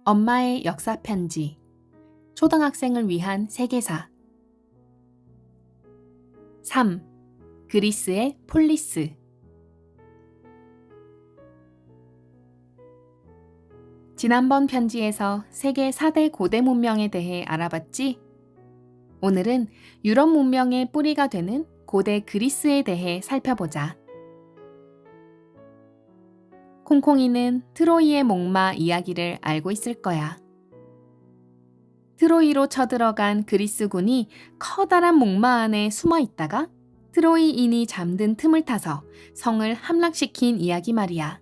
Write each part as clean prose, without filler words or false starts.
엄마의 역사 편지. 초등학생을 위한 세계사. 3. 그리스의 폴리스. 지난번 편지에서 세계 4대 고대 문명에 대해 알아봤지? 오늘은 유럽 문명의 뿌리가 되는 고대 그리스에 대해 살펴보자. 콩콩이는 트로이의 목마 이야기를 알고 있을 거야. 트로이로 쳐들어간 그리스군이 커다란 목마 안에 숨어 있다가 트로이인이 잠든 틈을 타서 성을 함락시킨 이야기 말이야.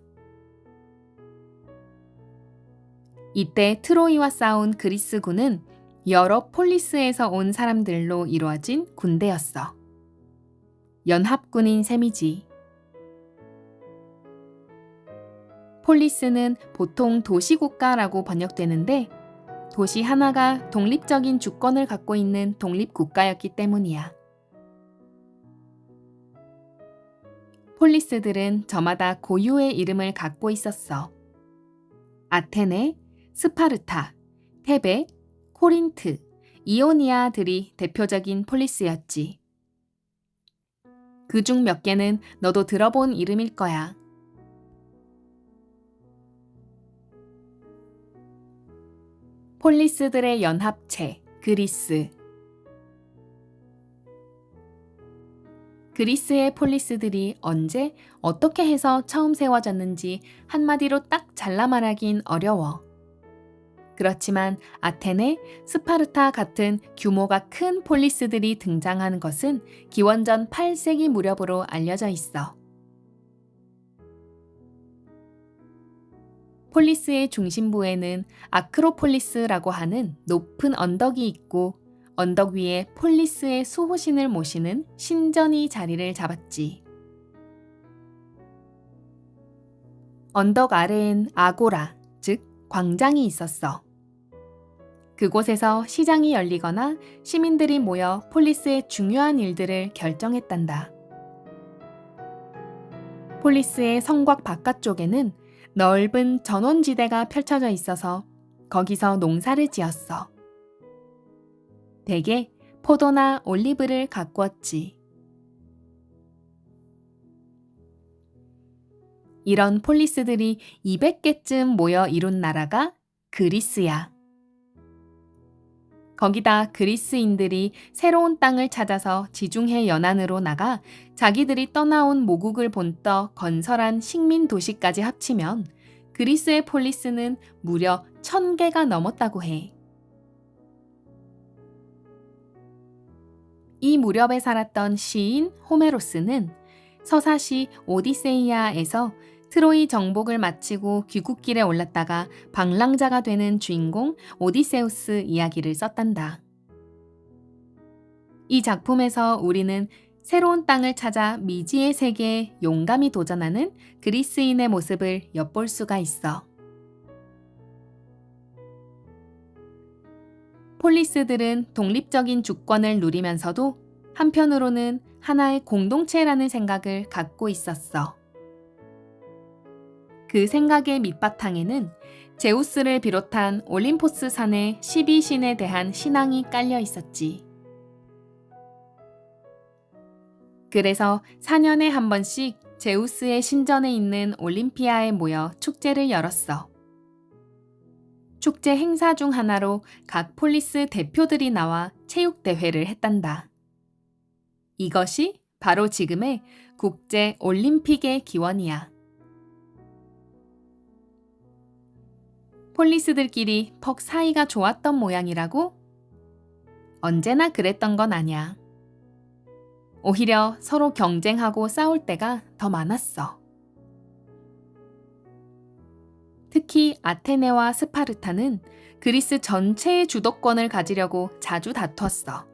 이때 트로이와 싸운 그리스군은 여러 폴리스에서 온 사람들로 이루어진 군대였어. 연합군인 셈이지. 폴리스는 보통 도시국가라고 번역되는데 도시 하나가 독립적인 주권을 갖고 있는 독립국가였기 때문이야. 폴리스들은 저마다 고유의 이름을 갖고 있었어. 아테네, 스파르타, 테베, 코린트, 이오니아들이 대표적인 폴리스였지. 그중 몇 개는 너도 들어본 이름일 거야. 폴리스들의 연합체, 그리스. 그리스의 폴리스들이 언제, 어떻게 해서 처음 세워졌는지 한마디로 딱 잘라 말하긴 어려워. 그렇지만 아테네, 스파르타 같은 규모가 큰 폴리스들이 등장한 것은 기원전 8세기 무렵으로 알려져 있어. 폴리스의 중심부에는 아크로폴리스라고 하는 높은 언덕이 있고 언덕 위에 폴리스의 수호신을 모시는 신전이 자리를 잡았지. 언덕 아래엔 아고라, 즉 광장이 있었어. 그곳에서 시장이 열리거나 시민들이 모여 폴리스의 중요한 일들을 결정했단다. 폴리스의 성곽 바깥쪽에는 넓은 전원지대가 펼쳐져 있어서 거기서 농사를 지었어. 대개 포도나 올리브를 가꾸었지. 이런 폴리스들이 200개쯤 모여 이룬 나라가 그리스야. 거기다 그리스인들이 새로운 땅을 찾아서 지중해 연안으로 나가 자기들이 떠나온 모국을 본떠 건설한 식민 도시까지 합치면 그리스의 폴리스는 무려 1000개가 넘었다고 해. 이 무렵에 살았던 시인 호메로스는 서사시 오디세이아에서 트로이 정복을 마치고 귀국길에 올랐다가 방랑자가 되는 주인공 오디세우스 이야기를 썼단다. 이 작품에서 우리는 새로운 땅을 찾아 미지의 세계에 용감히 도전하는 그리스인의 모습을 엿볼 수가 있어. 폴리스들은 독립적인 주권을 누리면서도 한편으로는 하나의 공동체라는 생각을 갖고 있었어. 그 생각의 밑바탕에는 제우스를 비롯한 올림포스 산의 12신에 대한 신앙이 깔려 있었지. 그래서 4년에 한 번씩 제우스의 신전에 있는 올림피아에 모여 축제를 열었어. 축제 행사 중 하나로 각 폴리스 대표들이 나와 체육대회를 했단다. 이것이 바로 지금의 국제 올림픽의 기원이야. 폴리스들끼리 퍽 사이가 좋았던 모양이라고? 언제나 그랬던 건 아니야. 오히려 서로 경쟁하고 싸울 때가 더 많았어. 특히 아테네와 스파르타는 그리스 전체의 주도권을 가지려고 자주 다퉜어.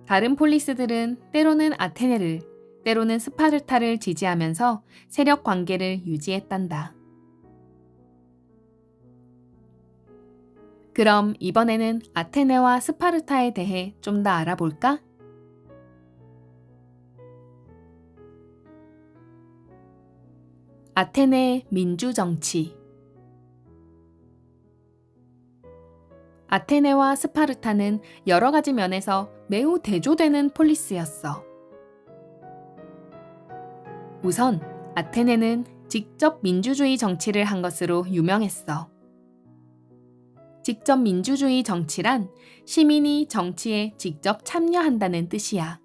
다른 폴리스들은 때로는 아테네를, 때로는 스파르타를 지지하면서 세력 관계를 유지했단다. 그럼 이번에는 아테네와 스파르타에 대해 좀 더 알아볼까? 아테네의 민주정치. 아테네와 스파르타는 여러 가지 면에서 매우 대조되는 폴리스였어. 우선 아테네는 직접 민주주의 정치를 한 것으로 유명했어. 직접 민주주의 정치란 시민이 정치에 직접 참여한다는 뜻이야.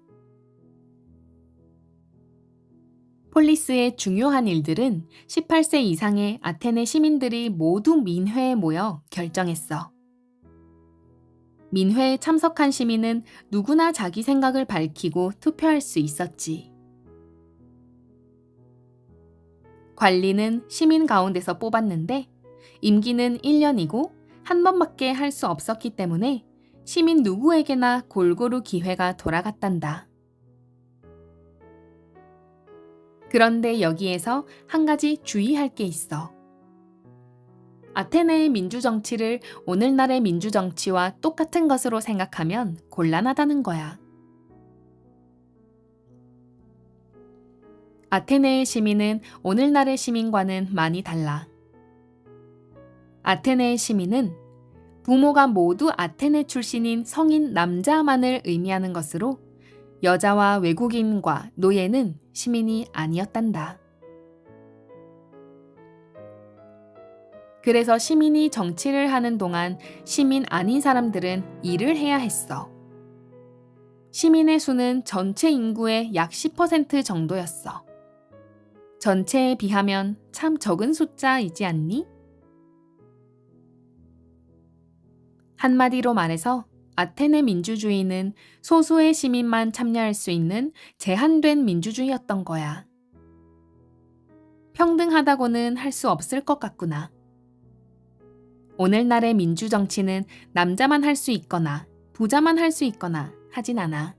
폴리스의 중요한 일들은 18세 이상의 아테네 시민들이 모두 민회에 모여 결정했어. 민회에 참석한 시민은 누구나 자기 생각을 밝히고 투표할 수 있었지. 관리는 시민 가운데서 뽑았는데 임기는 1년이고 한 번밖에 할 수 없었기 때문에 시민 누구에게나 골고루 기회가 돌아갔단다. 그런데 여기에서 한 가지 주의할 게 있어. 아테네의 민주정치를 오늘날의 민주정치와 똑같은 것으로 생각하면 곤란하다는 거야. 아테네의 시민은 오늘날의 시민과는 많이 달라. 아테네의 시민은 부모가 모두 아테네 출신인 성인 남자만을 의미하는 것으로 여자와 외국인과 노예는 시민이 아니었단다. 그래서 시민이 정치를 하는 동안 시민 아닌 사람들은 일을 해야 했어. 시민의 수는 전체 인구의 약 10% 정도였어. 전체에 비하면 참 적은 숫자이지 않니? 한마디로 말해서 아테네 민주주의는 소수의 시민만 참여할 수 있는 제한된 민주주의였던 거야. 평등하다고는 할 수 없을 것 같구나. 오늘날의 민주정치는 남자만 할 수 있거나 부자만 할 수 있거나 하진 않아.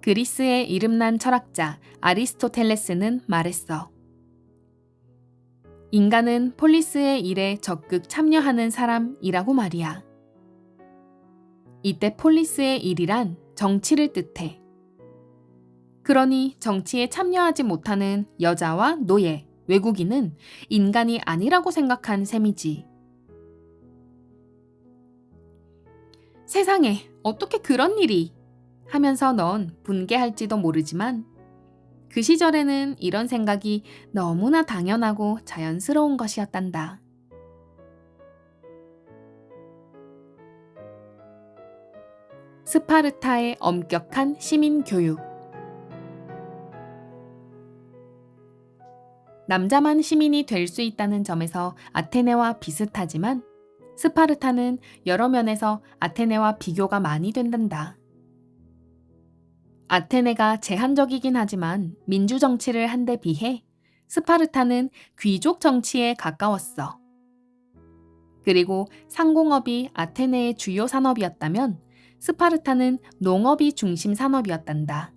그리스의 이름난 철학자 아리스토텔레스는 말했어. 인간은 폴리스의 일에 적극 참여하는 사람이라고 말이야. 이때 폴리스의 일이란 정치를 뜻해. 그러니 정치에 참여하지 못하는 여자와 노예, 외국인은 인간이 아니라고 생각한 셈이지. 세상에, 어떻게 그런 일이? 하면서 넌 분개할지도 모르지만 그 시절에는 이런 생각이 너무나 당연하고 자연스러운 것이었단다. 스파르타의 엄격한 시민 교육. 남자만 시민이 될 수 있다는 점에서 아테네와 비슷하지만 스파르타는 여러 면에서 아테네와 비교가 많이 된단다. 아테네가 제한적이긴 하지만 민주정치를 한 데 비해 스파르타는 귀족 정치에 가까웠어. 그리고 상공업이 아테네의 주요 산업이었다면 스파르타는 농업이 중심 산업이었단다.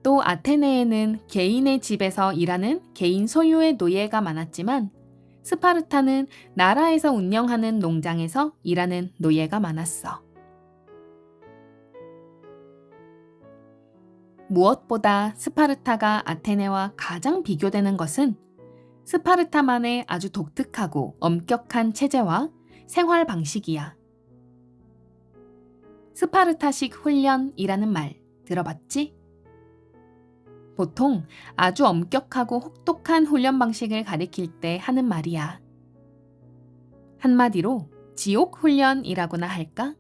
또 아테네에는 개인의 집에서 일하는 개인 소유의 노예가 많았지만 스파르타는 나라에서 운영하는 농장에서 일하는 노예가 많았어. 무엇보다 스파르타가 아테네와 가장 비교되는 것은 스파르타만의 아주 독특하고 엄격한 체제와 생활 방식이야. 스파르타식 훈련이라는 말 들어봤지? 보통 아주 엄격하고 혹독한 훈련 방식을 가리킬 때 하는 말이야. 한마디로 지옥 훈련이라고나 할까?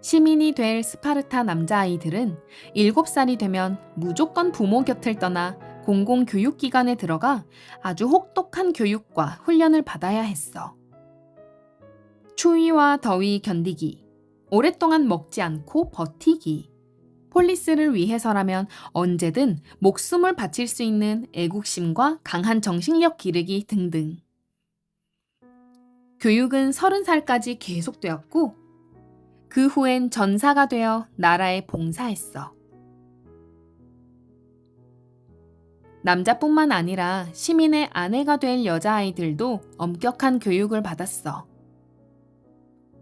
시민이 될 스파르타 남자아이들은 7살이 되면 무조건 부모 곁을 떠나 공공교육기관에 들어가 아주 혹독한 교육과 훈련을 받아야 했어. 추위와 더위 견디기, 오랫동안 먹지 않고 버티기, 폴리스를 위해서라면 언제든 목숨을 바칠 수 있는 애국심과 강한 정신력 기르기 등등. 교육은 30살까지 계속되었고 그 후엔 전사가 되어 나라에 봉사했어. 남자뿐만 아니라 시민의 아내가 될 여자아이들도 엄격한 교육을 받았어.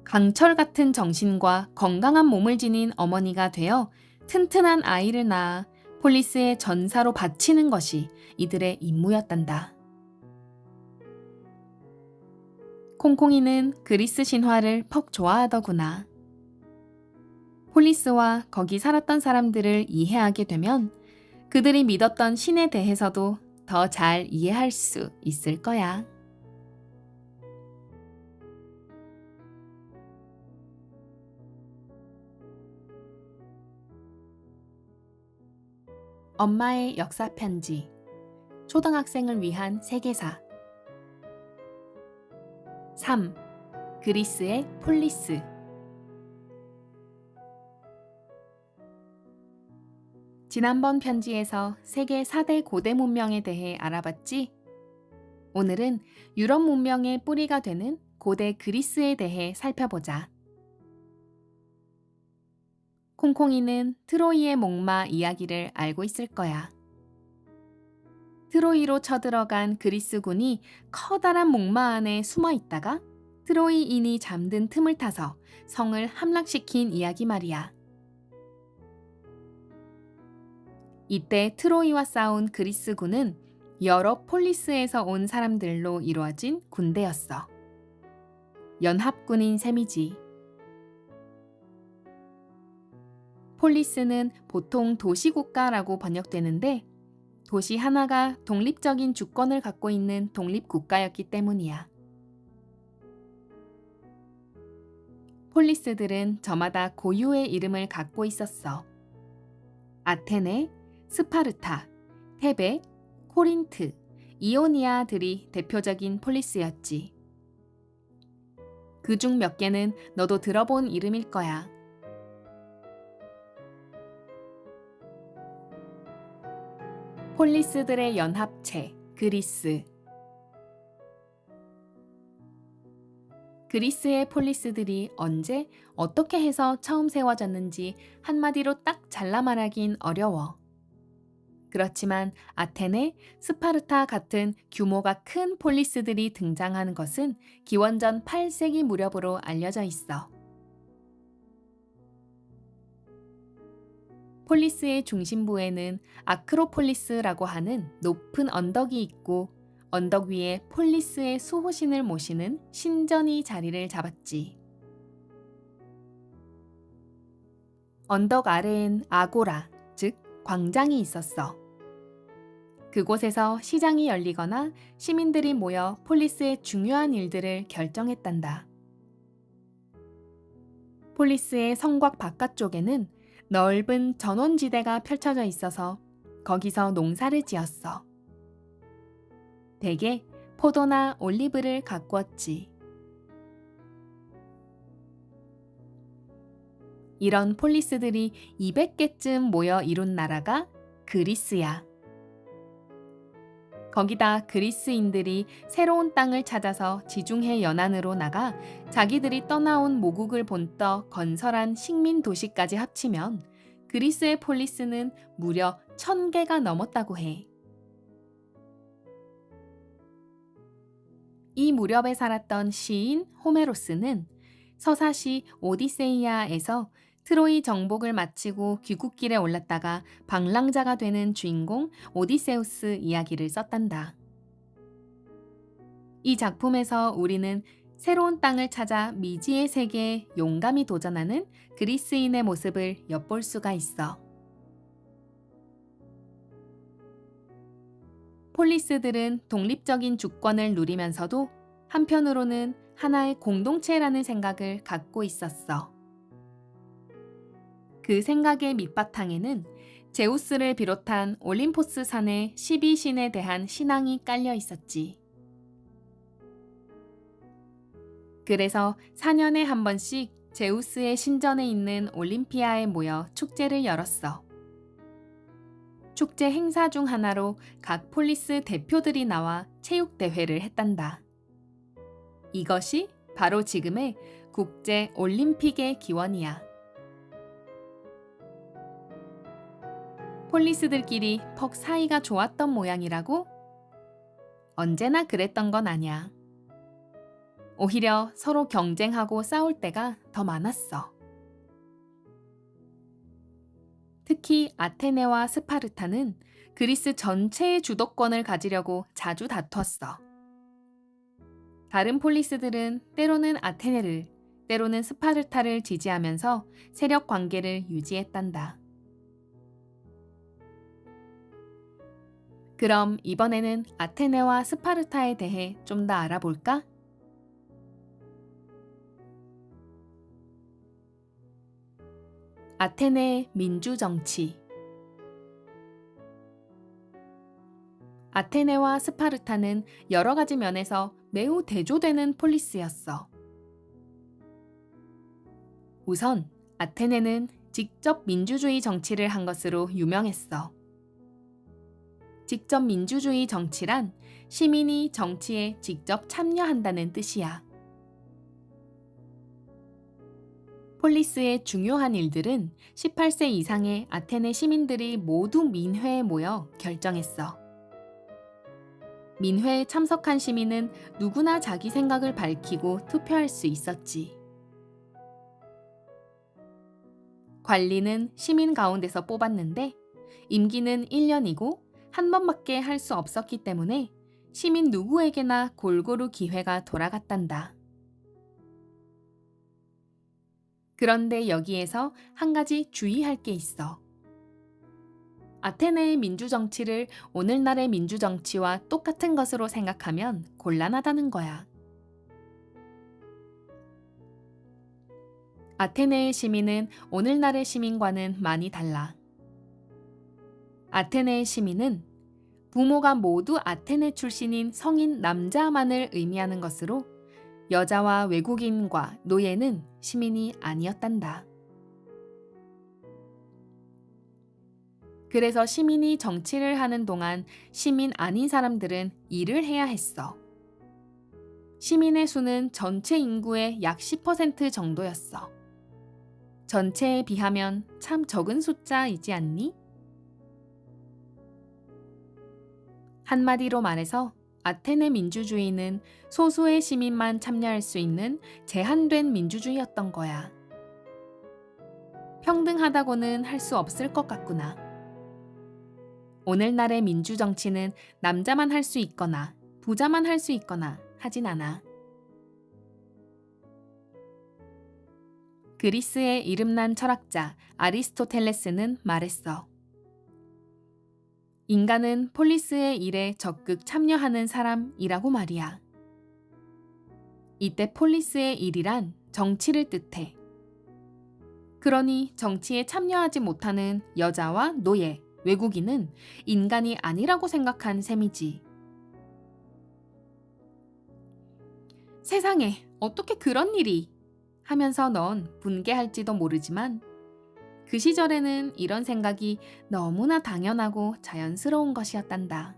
강철 같은 정신과 건강한 몸을 지닌 어머니가 되어 튼튼한 아이를 낳아 폴리스의 전사로 바치는 것이 이들의 임무였단다. 콩콩이는 그리스 신화를 퍽 좋아하더구나. 폴리스와 거기 살았던 사람들을 이해하게 되면 그들이 믿었던 신에 대해서도 더 잘 이해할 수 있을 거야. 엄마의 역사 편지. 초등학생을 위한 세계사. 3. 그리스의 폴리스. 지난번 편지에서 세계 4대 고대 문명에 대해 알아봤지? 오늘은 유럽 문명의 뿌리가 되는 고대 그리스에 대해 살펴보자. 콩콩이는 트로이의 목마 이야기를 알고 있을 거야. 트로이로 쳐들어간 그리스군이 커다란 목마 안에 숨어 있다가 트로이인이 잠든 틈을 타서 성을 함락시킨 이야기 말이야. 이때 트로이와 싸운 그리스군은 여러 폴리스에서 온 사람들로 이루어진 군대였어. 연합군인 셈이지. 폴리스는 보통 도시국가라고 번역되는데 도시 하나가 독립적인 주권을 갖고 있는 독립국가였기 때문이야. 폴리스들은 저마다 고유의 이름을 갖고 있었어. 아테네, 스파르타, 테베, 코린트, 이오니아들이 대표적인 폴리스였지. 그중 몇 개는 너도 들어본 이름일 거야. 폴리스들의 연합체, 그리스. 그리스의 폴리스들이 언제, 어떻게 해서 처음 세워졌는지 한마디로 딱 잘라 말하긴 어려워. 그렇지만 아테네, 스파르타 같은 규모가 큰 폴리스들이 등장한 것은 기원전 8세기 무렵으로 알려져 있어. 폴리스의 중심부에는 아크로폴리스라고 하는 높은 언덕이 있고 언덕 위에 폴리스의 수호신을 모시는 신전이 자리를 잡았지. 언덕 아래엔 아고라, 즉 광장이 있었어. 그곳에서 시장이 열리거나 시민들이 모여 폴리스의 중요한 일들을 결정했단다. 폴리스의 성곽 바깥쪽에는 넓은 전원지대가 펼쳐져 있어서 거기서 농사를 지었어. 대개 포도나 올리브를 가꾸었지. 이런 폴리스들이 200개쯤 모여 이룬 나라가 그리스야. 거기다 그리스인들이 새로운 땅을 찾아서 지중해 연안으로 나가 자기들이 떠나온 모국을 본떠 건설한 식민 도시까지 합치면 그리스의 폴리스는 무려 1000개가 넘었다고 해. 이 무렵에 살았던 시인 호메로스는 서사시 오디세이아에서 트로이 정복을 마치고 귀국길에 올랐다가 방랑자가 되는 주인공 오디세우스 이야기를 썼단다. 이 작품에서 우리는 새로운 땅을 찾아 미지의 세계에 용감히 도전하는 그리스인의 모습을 엿볼 수가 있어. 폴리스들은 독립적인 주권을 누리면서도 한편으로는 하나의 공동체라는 생각을 갖고 있었어. 그 생각의 밑바탕에는 제우스를 비롯한 올림포스 산의 12신에 대한 신앙이 깔려 있었지. 그래서 4년에 한 번씩 제우스의 신전에 있는 올림피아에 모여 축제를 열었어. 축제 행사 중 하나로 각 폴리스 대표들이 나와 체육대회를 했단다. 이것이 바로 지금의 국제 올림픽의 기원이야. 폴리스들끼리 퍽 사이가 좋았던 모양이라고? 언제나 그랬던 건 아니야. 오히려 서로 경쟁하고 싸울 때가 더 많았어. 특히 아테네와 스파르타는 그리스 전체의 주도권을 가지려고 자주 다퉜어. 다른 폴리스들은 때로는 아테네를, 때로는 스파르타를 지지하면서 세력 관계를 유지했단다. 그럼 이번에는 아테네와 스파르타에 대해 좀 더 알아볼까? 아테네의 민주정치. 아테네와 스파르타는 여러 가지 면에서 매우 대조되는 폴리스였어. 우선 아테네는 직접 민주주의 정치를 한 것으로 유명했어. 직접 민주주의 정치란 시민이 정치에 직접 참여한다는 뜻이야. 폴리스의 중요한 일들은 18세 이상의 아테네 시민들이 모두 민회에 모여 결정했어. 민회에 참석한 시민은 누구나 자기 생각을 밝히고 투표할 수 있었지. 관리는 시민 가운데서 뽑았는데 임기는 1년이고 한 번밖에 할 수 없었기 때문에 시민 누구에게나 골고루 기회가 돌아갔단다. 그런데 여기에서 한 가지 주의할 게 있어. 아테네의 민주정치를 오늘날의 민주정치와 똑같은 것으로 생각하면 곤란하다는 거야. 아테네의 시민은 오늘날의 시민과는 많이 달라. 아테네의 시민은 부모가 모두 아테네 출신인 성인 남자만을 의미하는 것으로 여자와 외국인과 노예는 시민이 아니었단다. 그래서 시민이 정치를 하는 동안 시민 아닌 사람들은 일을 해야 했어. 시민의 수는 전체 인구의 약 10% 정도였어. 전체에 비하면 참 적은 숫자이지 않니? 한마디로 말해서 아테네 민주주의는 소수의 시민만 참여할 수 있는 제한된 민주주의였던 거야. 평등하다고는 할 수 없을 것 같구나. 오늘날의 민주정치는 남자만 할 수 있거나 부자만 할 수 있거나 하진 않아. 그리스의 이름난 철학자 아리스토텔레스는 말했어. 인간은 폴리스의 일에 적극 참여하는 사람이라고 말이야. 이때 폴리스의 일이란 정치를 뜻해. 그러니 정치에 참여하지 못하는 여자와 노예, 외국인은 인간이 아니라고 생각한 셈이지. 세상에, 어떻게 그런 일이? 하면서 넌 분개할지도 모르지만 그 시절에는 이런 생각이 너무나 당연하고 자연스러운 것이었단다.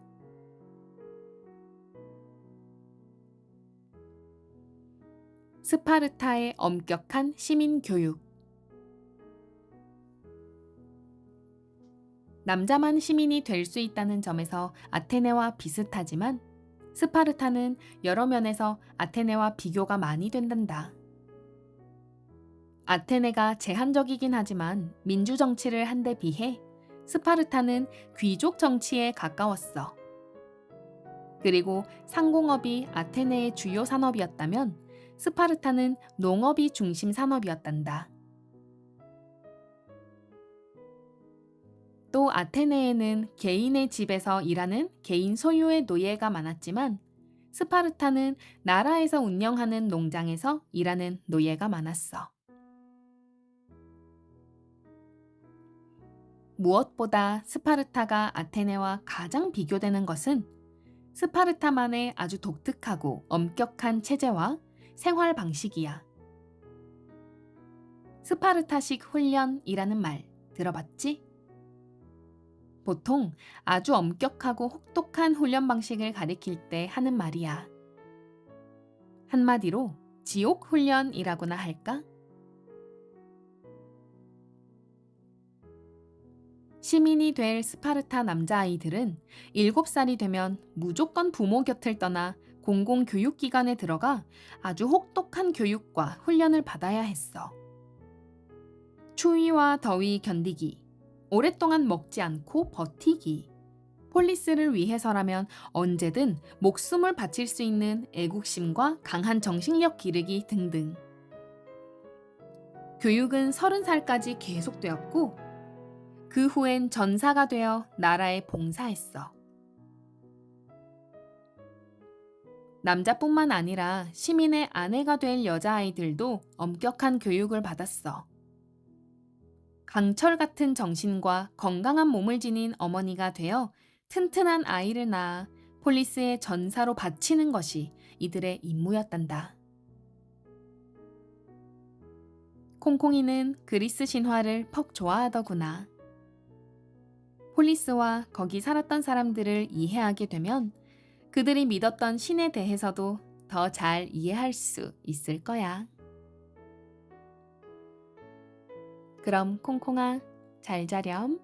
스파르타의 엄격한 시민 교육. 남자만 시민이 될 수 있다는 점에서 아테네와 비슷하지만 스파르타는 여러 면에서 아테네와 비교가 많이 된단다. 아테네가 제한적이긴 하지만 민주정치를 한 데 비해 스파르타는 귀족 정치에 가까웠어. 그리고 상공업이 아테네의 주요 산업이었다면 스파르타는 농업이 중심 산업이었단다. 또 아테네에는 개인의 집에서 일하는 개인 소유의 노예가 많았지만 스파르타는 나라에서 운영하는 농장에서 일하는 노예가 많았어. 무엇보다 스파르타가 아테네와 가장 비교되는 것은 스파르타만의 아주 독특하고 엄격한 체제와 생활 방식이야. 스파르타식 훈련이라는 말 들어봤지? 보통 아주 엄격하고 혹독한 훈련 방식을 가리킬 때 하는 말이야. 한마디로 지옥 훈련이라고나 할까? 시민이 될 스파르타 남자아이들은 7살이 되면 무조건 부모 곁을 떠나 공공교육기관에 들어가 아주 혹독한 교육과 훈련을 받아야 했어. 추위와 더위 견디기, 오랫동안 먹지 않고 버티기. 폴리스를 위해서라면 언제든 목숨을 바칠 수 있는 애국심과 강한 정신력 기르기 등등. 교육은 30살까지 계속되었고 그 후엔 전사가 되어 나라에 봉사했어. 남자뿐만 아니라 시민의 아내가 될 여자아이들도 엄격한 교육을 받았어. 강철 같은 정신과 건강한 몸을 지닌 어머니가 되어 튼튼한 아이를 낳아 폴리스의 전사로 바치는 것이 이들의 임무였단다. 콩콩이는 그리스 신화를 퍽 좋아하더구나. 폴리스와 거기 살았던 사람들을 이해하게 되면 그들이 믿었던 신에 대해서도 더 잘 이해할 수 있을 거야. 그럼 콩콩아, 잘 자렴.